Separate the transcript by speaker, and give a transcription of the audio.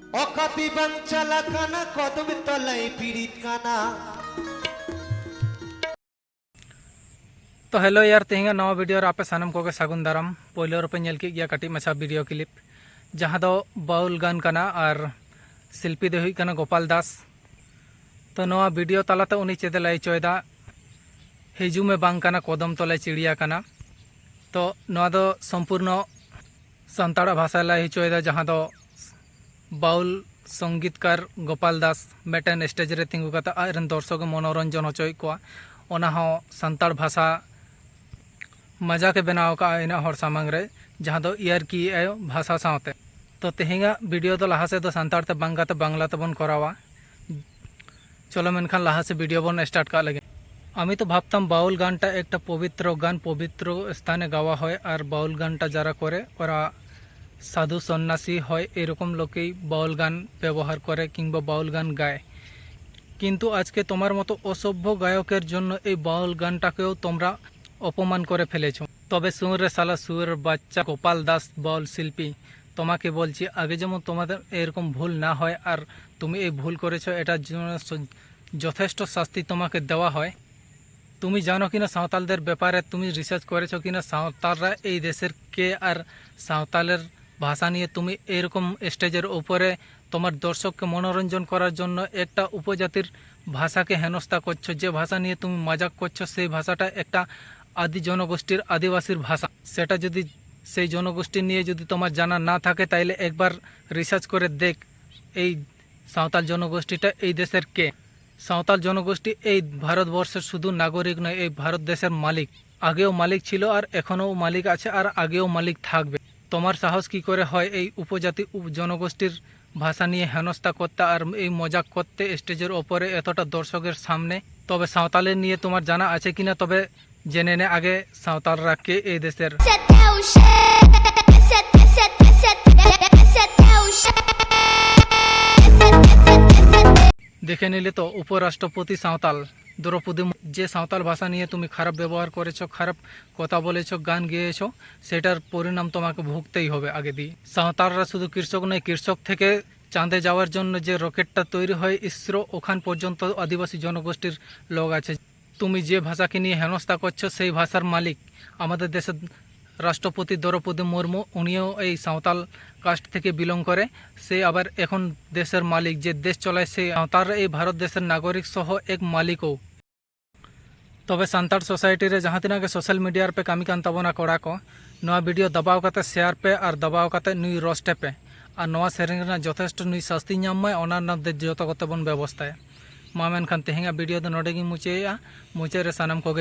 Speaker 1: Okapi bang chalakana kodum tolai pirit kana.
Speaker 2: तो hello यार तेहिंगा नवा वीडियो आपे सानम को सागुन दाराम पहले रुपे नेल के गया कटी मछा वीडियो क्लिप जहाँ दो बाउल गान कना और शिल्पी दो हुई कना गोपाल दास तो नवा वीडियो तालाते उनी चेदे लाई चोयदा हिजू में बांग कना कदम तले चिड़िया कना तो नवा दो संपूर्ण संताड़ा भाषा लाई चोयदा जहाँ दो बाउल संगीतकार गोपाल दास मेटन स्टेज रे तिंगु कता आयरन दर्शक मनोरंजन होचोय कोआ ओना हो संताड़ भाषा मजा के बनाव का इन हर सामंग रे जहाँ दो इयर की भाषा सावते तो तेहिंगा वीडियो तो लहा से तो संताड़ ते बांगाते बांग्ला ते बन करावा चलो मेनखान लहा से वीडियो बन स्टार्ट का लगे आमी तो भाबताम बाउल गानटा एकटा पवित्र गान पवित्र स्थाने गावा হয় और बाउल गानटा যারা করে ওরা साधु सन्यासी হয় এরকম লোকেই বাউল গান ব্যবহার করে কিংবা বাউল গান গায় কিন্তু আজকে তোমার মতো অসভ্য গায়কের জন্য এই বাউল গানটাকেও তোমরা অপমান করে ফেলেছো তবে সুরে সালা সুরের বাচ্চা গোপাল দাস বাউল শিল্পী তোমাকে বলছি আগে যেমন তোমাদের এরকম ভুল না হয় আর তুমি এই ভুল করেছো এটার জন্য যথেষ্ট শাস্তি তোমাকে দেওয়া হয় তুমি জানো কিনা সাঁওতালদের ব্যাপারে তুমি রিসার্চ করেছো কিনা সাঁওতালরা এই দেশের কে আর সাঁওতালের ভাষা নিয়ে তুমি এরকম স্টেজের উপরে তোমার দর্শককে মনোরঞ্জন করার জন্য একটা উপজাতির ভাষাকে হেনস্থা করছো যে ভাষা নিয়ে তুমি মজাক করছো সেই ভাষাটা একটা আদি জনগোষ্ঠীর আদিবাসীর ভাষা সেটা যদি সেই জনগোষ্ঠী নিয়ে যদি তোমার জানা না থাকে তাইলে একবার রিসার্চ করে দেখ এই সাঁওতাল জনগোষ্ঠীটা এই দেশের কে সাঁওতাল জনগোষ্ঠী এই ভারতবর্ষের শুধু নাগরিক নয় এই ভারত দেশের মালিক আগেও মালিক ছিল আর এখনও মালিক আছে আর আগেও মালিক থাকবে তোমার সাহস কি করে হয় এই উপজাতি জনগোষ্ঠীর ভাষা নিয়ে হেনস্থা করতে আর এই মজাক করতে স্টেজের ওপরে এতটা দর্শকের সামনে তবে সাঁওতালের নিয়ে তোমার জানা আছে কিনা তবে জেনে নে আগে সাঁওতালরা কে এই দেশের দেখে নিলে তো উপরাষ্ট্রপতি সাঁওতাল দ্রৌপদী যে সাঁওতাল ভাষা নিয়ে তুমি খারাপ ব্যবহার করেছো খারাপ কথা বলেছো গান গেয়েছো সেটার পরিণাম তোমাকে ভুগতেই হবে আগে দিয়ে সাঁওতালরা শুধু কৃষক নয় কৃষক থেকে চাঁদে যাওয়ার জন্য যে রকেটটা তৈরি হয় ইসরো ওখান পর্যন্ত আদিবাসী জনগোষ্ঠীর লোক আছে তুমি যে ভাষাকে নিয়ে হেনস্থা করছো সেই ভাষার মালিক আমাদের দেশের রাষ্ট্রপতি দ্রৌপদী মুর্মু উনিও এই সাঁওতাল কাস্ট থেকে বিলং করে সে আবার এখন দেশের মালিক যে দেশ চলায় সে তার এই ভারত দেশের নাগরিক সহ এক মালিকও তবে সান্তাड़ सोसाइटी रे जहाँ तिना के सोशल मीडिया पे कामी कान तबना कोड़ा को नवा वीडियो दबाव करते शेयर पे और दबाव करते नुई रोस्टे पे और नवा सेरिंग रे यथेष्ट नुई सस्ती नाम में ओना नाम दे जो तो बन व्यवस्था मा मेनखान तेहेंगा वीडियो दो नोडे गी मुचे रे सानम को